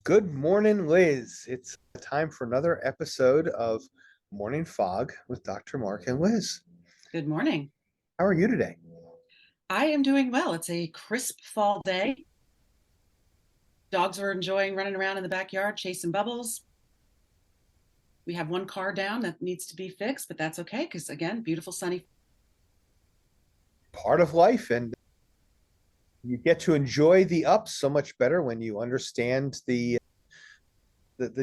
Good morning, Liz. It's time for another episode of Morning Fog with Dr. Mark and Liz. Good morning. How are you today? I am doing well. It's a crisp fall day. Dogs are enjoying running around in the backyard, chasing bubbles. We have one car down that needs to be fixed, but that's okay because, again, beautiful sunny. Part of life, and you get to enjoy the ups so much better when you understand the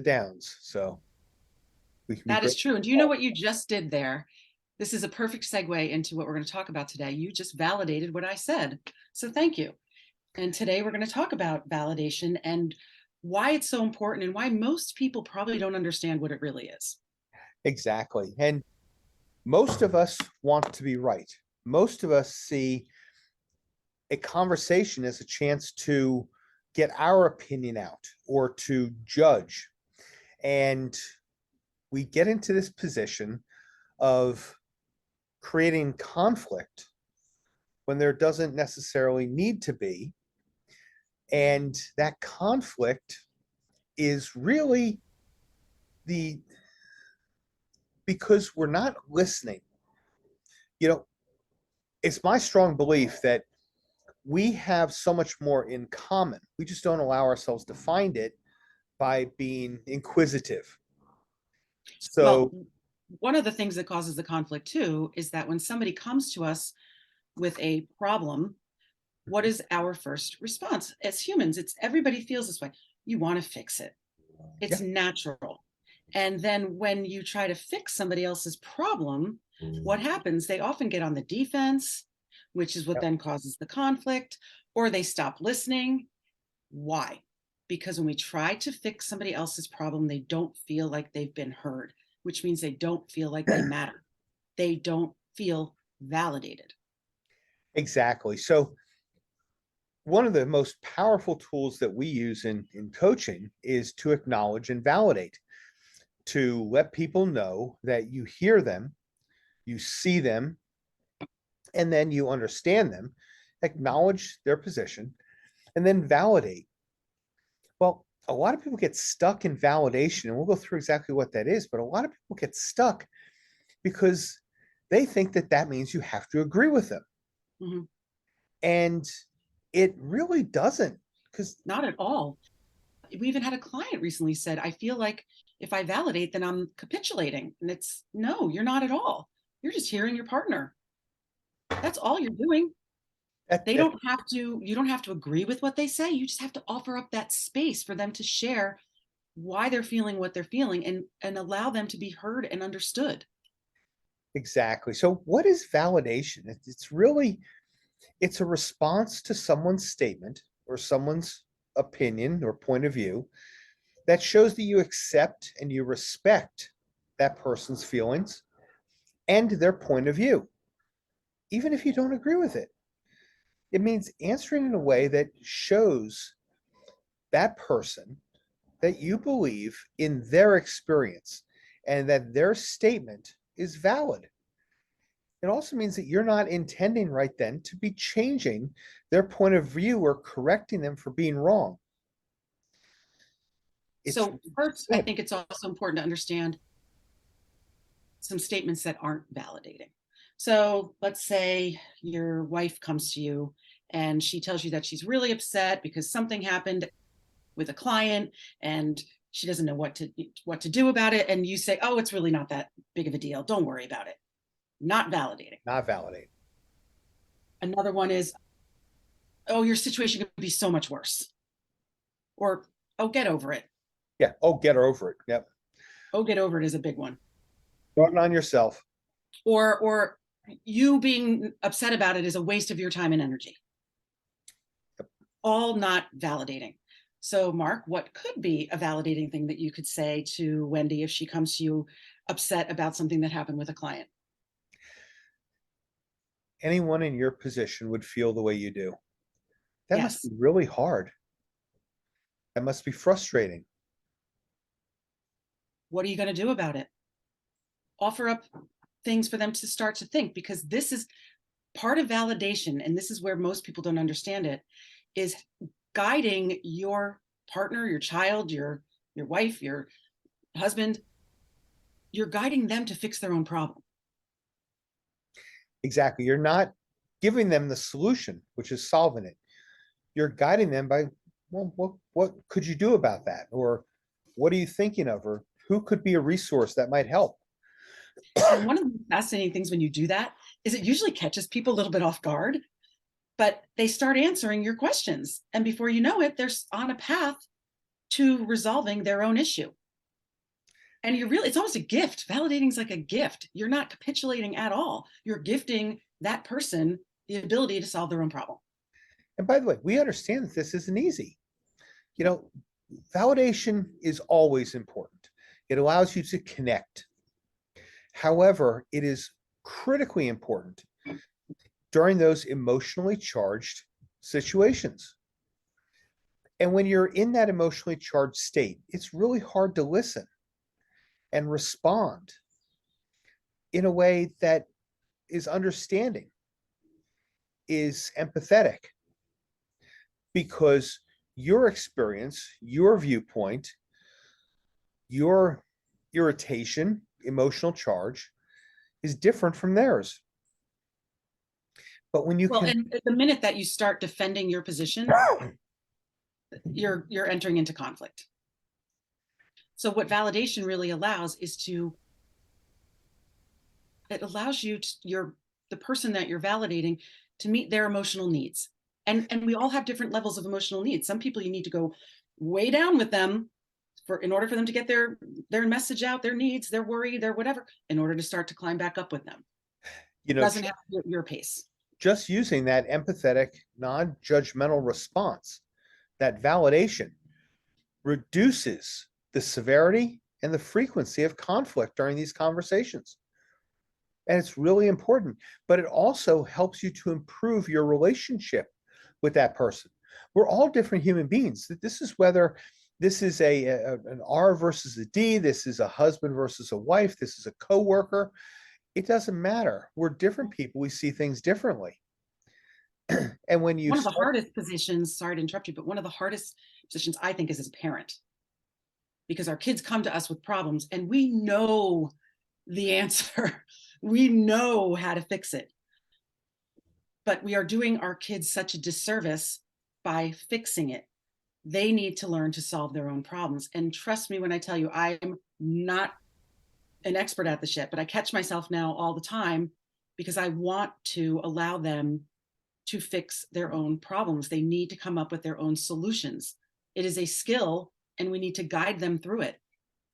downs. So we can be That is great. true. And do you know what you just did there? This is a perfect segue into what we're going to talk about today. You just validated what I said. So thank you. And today we're going to talk about validation and why it's so important and why most people probably don't understand what it really is. Exactly. And most of us want to be right. Most of us see a conversation as a chance to get our opinion out or to judge. And we get into this position of creating conflict when there doesn't necessarily need to be. And that conflict is really the because we're not listening. You know, it's my strong belief that we have so much more in common. We just don't allow ourselves to find it by being inquisitive. Well, So, one of the things that causes the conflict too is that when somebody comes to us with a problem, what is our first response? As humans, it's everybody feels this way. You want to fix it. It's yeah, natural. And then when you try to fix somebody else's problem, what happens? They often get on the defense, which is what yeah, then causes the conflict, or they stop listening. Why? Because when we try to fix somebody else's problem, they don't feel like they've been heard, which means they don't feel like they matter. They don't feel validated. exactly. So, one of the most powerful tools that we use in coaching is to acknowledge and validate, to let people know that you hear them, you see them, and then you understand them, acknowledge their position, and then validate. Well, a lot of people get stuck in validation, and we'll go through exactly what that is, but a lot of people get stuck because they think that that means you have to agree with them. Mhm. And it really doesn't, because Not at all. We even had a client recently said, I feel like if I validate, then I'm capitulating. And it's no, you're not at all. You're just hearing your partner. That's all you're doing. that, They that don't have to, you don't have to agree with what they say. You just have to offer up that space for them to share why they're feeling what they're feeling and allow them to be heard and understood. exactly. So what is validation? It's really it's a response to someone's statement or someone's opinion or point of view that shows that you accept and you respect that person's feelings and their point of view, even if you don't agree with it. It means answering in a way that shows that person that you believe in their experience and that their statement is valid. It also means that you're not intending right then to be changing their point of view or correcting them for being wrong. It's So, first, I good. think it's also important to understand some statements that aren't validating. So, let's say your wife comes to you and she tells you that she's really upset because something happened with a client and she doesn't know what to do about it, and you say, oh, it's really not that big of a deal, don't worry about it. Not validating. Not validate. Another one is, oh, your situation could be so much worse, or oh, get over it. Yeah. Oh, get over it. Yep. Oh, get over it is a big one. Starting on yourself. Or you being upset about it is a waste of your time and energy. Yep. All not validating. So, Mark, what could be a validating thing that you could say to Wendy if she comes to you upset about something that happened with a client? Anyone in your position would feel the way you do. That must be Yes. really hard. That must be frustrating. What are you going to do about it? Offer up things for them to start to think, because this is part of validation. And this is where most people don't understand it, is guiding your partner, your child, your wife, your husband, you're guiding them to fix their own problem. Exactly. You're not giving them the solution, which is solving it. You're guiding them by, well, what could you do about that? Or what are you thinking of? Or who could be a resource that might help? And one of the fascinating things when you do that is it usually catches people a little bit off guard, but they start answering your questions. And before you know it, they're on a path to resolving their own issue. And you're really, it's almost a gift. Validating is like a gift. You're not capitulating at all. You're gifting that person the ability to solve their own problem. And by the way, we understand that this isn't easy. You know, validation is always important. It allows you to connect. However, it is critically important during those emotionally charged situations. And when you're in that emotionally charged state, it's really hard to listen and respond in a way that is understanding, is empathetic, because your experience, your viewpoint, your irritation, emotional charge is different from theirs. But when you Well, can, and the minute that you start defending your position, you're entering into conflict. So what validation really allows is to it allows you to the person that you're validating to meet their emotional needs. And we all have different levels of emotional needs. Some people you need to go way down with them for in order for them to get their message out, their needs, their worry, their whatever, in order to start to climb back up with them. you It know, doesn't have to be at your pace. just using that empathetic, non-judgmental response, that validation reduces the severity and the frequency of conflict during these conversations. And it's really important, but it also helps you to improve your relationship with that person. We're all different human beings. This is whether this is an R versus a D, this is a husband versus a wife, this is a coworker. It doesn't matter. We're different people. We see things differently. And when you One of the start, hardest positions, sorry to interrupt you, but one of the hardest positions I think is as a parent, because our kids come to us with problems and we know the answer. We know how to fix it. But we are doing our kids such a disservice by fixing it. They need to learn to solve their own problems. And trust me when I tell you, I'm not an expert at the shit, but I catch myself now all the time because I want to allow them to fix their own problems. They need to come up with their own solutions. It is a skill, and we need to guide them through it.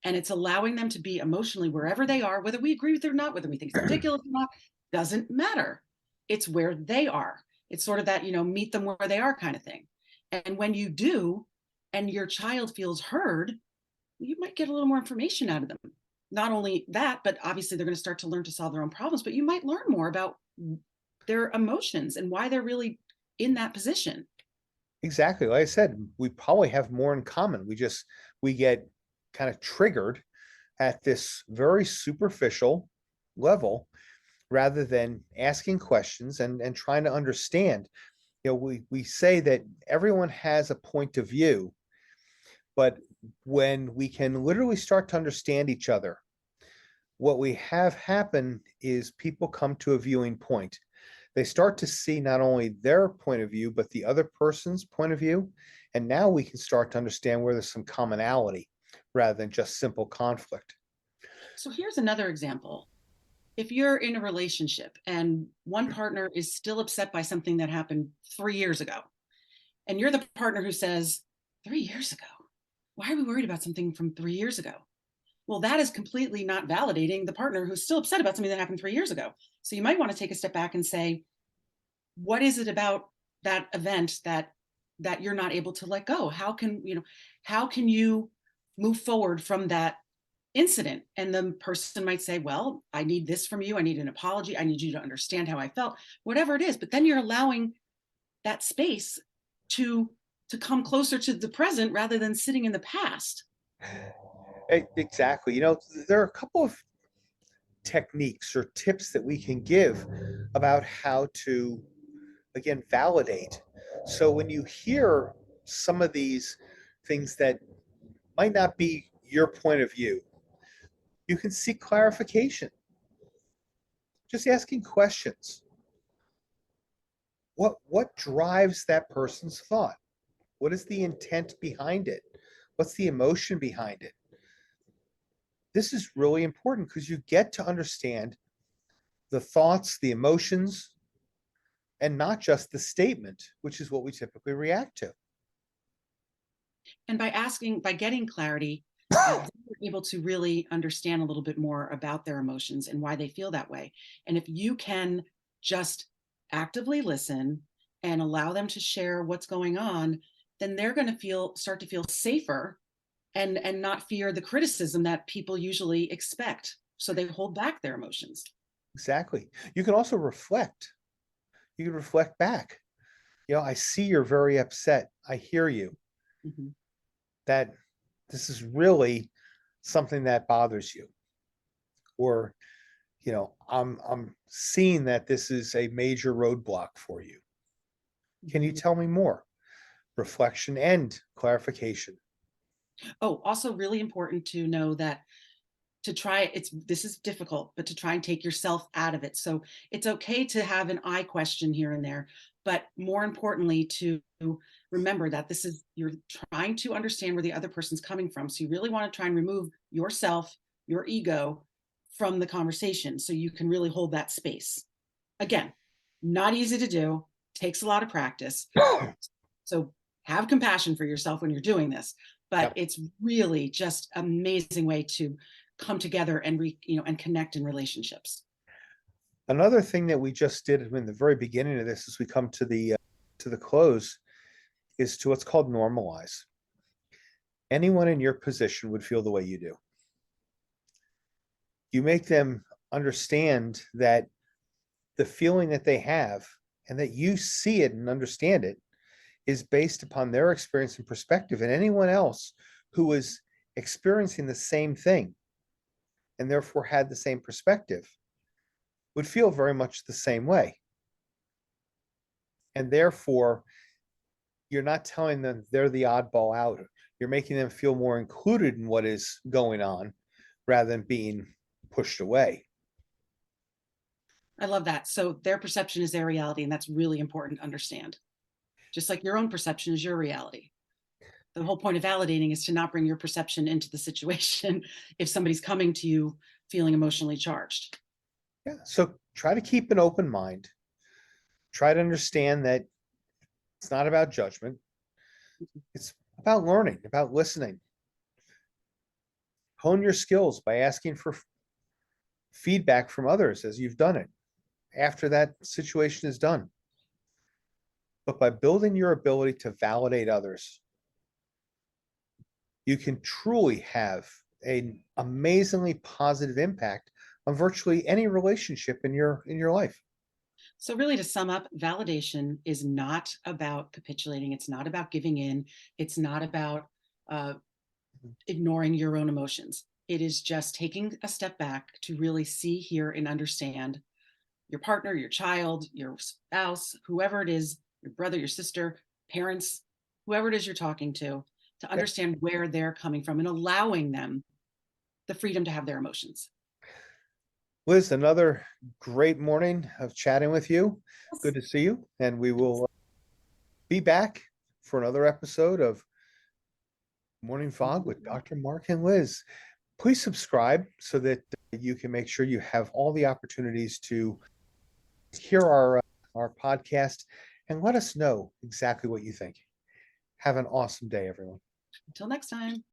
And it's allowing them to be emotionally wherever they are, whether we agree with it or not, whether we think it's ridiculous or not, doesn't matter. It's where they are. It's sort of that, meet them where they are kind of thing. And when you do, and your child feels heard, you might get a little more information out of them. Not only that, but obviously they're going to start to learn to solve their own problems, but you might learn more about their emotions and why they're really in that position. exactly like I said, we probably have more in common. We get kind of triggered at this very superficial level rather than asking questions and trying to understand. We say that everyone has a point of view, but when we can literally start to understand each other, what we have happen is people come to a viewing point. They start to see not only their point of view, but the other person's point of view. And now we can start to understand where there's some commonality rather than just simple conflict. So here's another example. If you're in a relationship and one partner is still upset by something that happened 3 years ago, and you're the partner who says, 3 years ago, why are we worried about something from 3 years ago? Well, that is completely not validating the partner who's still upset about something that happened 3 years ago. So you might want to take a step back and say, what is it about that event that you're not able to let go? How can you move forward from that incident? And the person might say, well, I need this from you. I need an apology. I need you to understand how I felt, whatever it is. But then you're allowing that space to come closer to the present rather than sitting in the past. Exactly. There are a couple of techniques or tips that we can give about how to, again, validate. So when you hear some of these things that might not be your point of view. You can seek clarification, just asking questions. What drives that person's thought? What is the intent behind it? What's the emotion behind it? This is really important because you get to understand the thoughts, the emotions, and not just the statement, which is what we typically react to. And by getting clarity, they're able to really understand a little bit more about their emotions and why they feel that way. And if you can just actively listen and allow them to share what's going on, then they're going to start to feel safer and not fear the criticism that people usually expect. So they hold back their emotions. Exactly. You can also reflect. You can reflect back. I see you're very upset. I hear you. Mhm. That this is really something that bothers you. Or, I'm seeing that this is a major roadblock for you. Can you Mhm. tell me more? Reflection and clarification. Oh, also really important to know that to try this is difficult, but to try and take yourself out of it. So it's okay to have an I question here and there, but more importantly to remember that this is you're trying to understand where the other person's coming from. So you really want to try and remove yourself, your ego from the conversation so you can really hold that space. Again, not easy to do, takes a lot of practice. So have compassion for yourself when you're doing this, but Yep. it's really just an amazing way to come together and and connect in relationships. Another thing that we just did in the very beginning of this, as we come to the close, is to what's called normalize. Anyone in your position would feel the way you do. You make them understand that the feeling that they have and that you see it and understand it is based upon their experience and perspective. And anyone else who is experiencing the same thing and therefore had the same perspective would feel very much the same way. And therefore, you're not telling them they're the oddball out. You're making them feel more included in what is going on rather than being pushed away. I love that. So their perception is their reality, and that's really important to understand. Just like your own perception is your reality. The whole point of validating is to not bring your perception into the situation if somebody's coming to you feeling emotionally charged. Yeah. So try to keep an open mind. Try to understand that it's not about judgment. It's about learning, about listening. Hone your skills by asking for feedback from others as you've done it after that situation is done. But by building your ability to validate others, you can truly have an amazingly positive impact on virtually any relationship in your life. So, really, to sum up, validation is not about capitulating. It's not about giving in. It's not about uh, ignoring your own emotions. It is just taking a step back to really see, hear, and understand your partner, your child, your spouse, whoever it is, your brother, your sister, parents, whoever it is you're talking to Yeah. understand where they're coming from and allowing them the freedom to have their emotions. Liz, another great morning of chatting with you. Good Yes. to see you. And we will be back for another episode of Morning Fog with Dr. Mark and Liz. Please subscribe so that you can make sure you have all the opportunities to hear our podcast and let us know exactly what you think. Have an awesome day, everyone. Until next time.